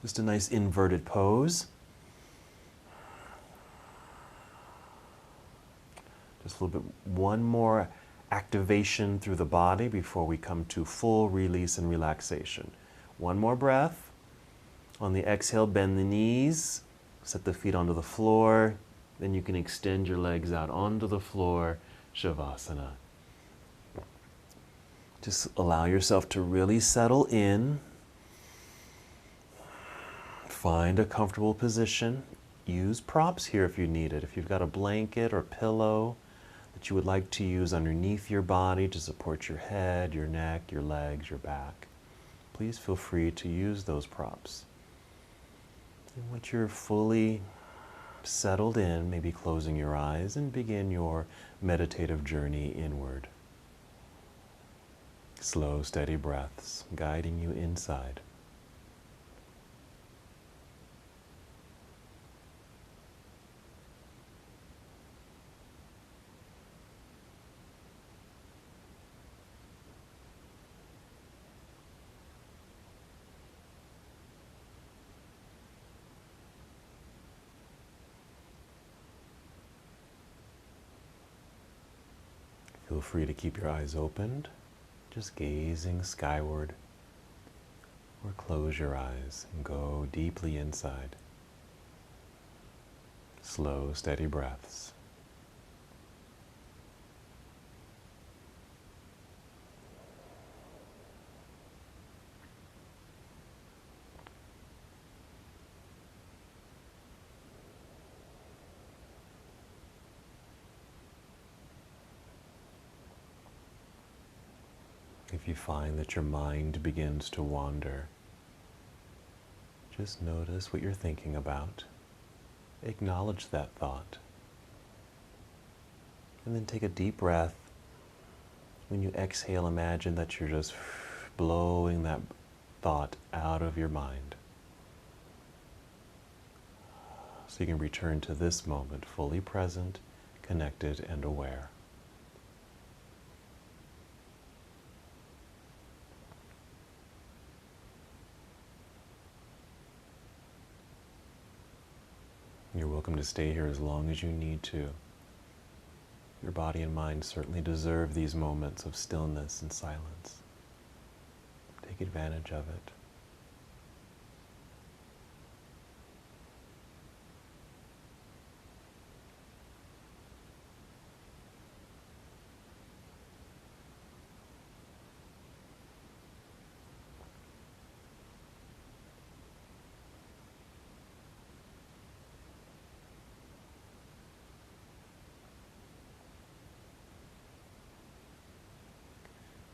Just a nice inverted pose. Just a little bit, one more activation through the body before we come to full release and relaxation. One more breath. On the exhale, bend the knees, set the feet onto the floor. Then you can extend your legs out onto the floor, Shavasana. Just allow yourself to really settle in. Find a comfortable position. Use props here if you need it. If you've got a blanket or pillow that you would like to use underneath your body to support your head, your neck, your legs, your back, please feel free to use those props. And once you're fully settled in, maybe closing your eyes and begin your meditative journey inward. Slow, steady breaths guiding you inside. Feel free to keep your eyes opened, just gazing skyward, or close your eyes and go deeply inside. Slow, steady breaths. If you find that your mind begins to wander, just notice what you're thinking about. Acknowledge that thought. And then take a deep breath. When you exhale, imagine that you're just blowing that thought out of your mind. So you can return to this moment, fully present, connected, and aware. You're welcome to stay here as long as you need to. Your body and mind certainly deserve these moments of stillness and silence. Take advantage of it.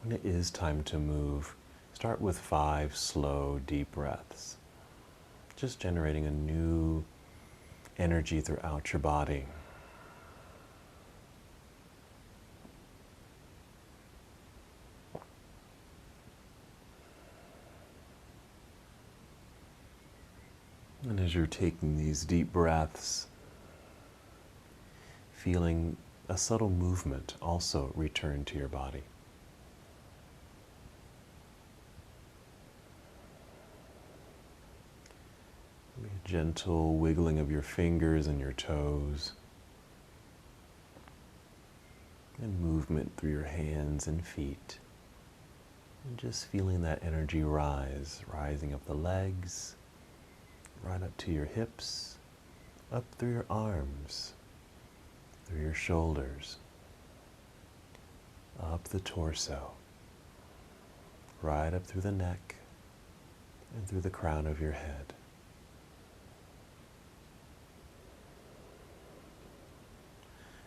When it is time to move, start with 5 slow, deep breaths, just generating a new energy throughout your body. And as you're taking these deep breaths, feeling a subtle movement also return to your body. A gentle wiggling of your fingers and your toes, and movement through your hands and feet. And just feeling that energy rising up the legs, right up to your hips, up through your arms, through your shoulders, up the torso, right up through the neck, and through the crown of your head.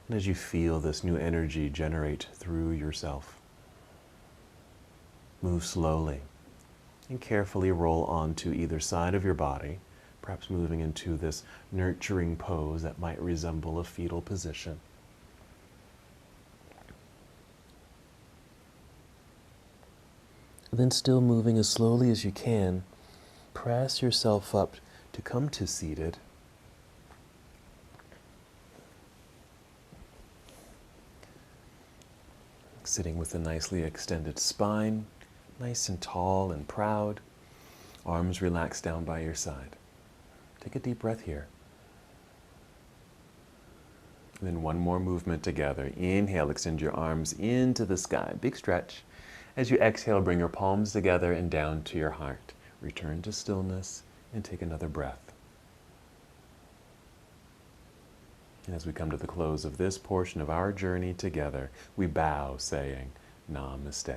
And as you feel this new energy generate through yourself, move slowly and carefully roll onto either side of your body, perhaps moving into this nurturing pose that might resemble a fetal position. Then, still moving as slowly as you can, press yourself up to come to seated. Sitting with a nicely extended spine, nice and tall and proud, arms relaxed down by your side. Take a deep breath here. And then one more movement together. Inhale, extend your arms into the sky, big stretch. As you exhale, bring your palms together and down to your heart. Return to stillness and take another breath. And as we come to the close of this portion of our journey together, we bow saying, Namaste.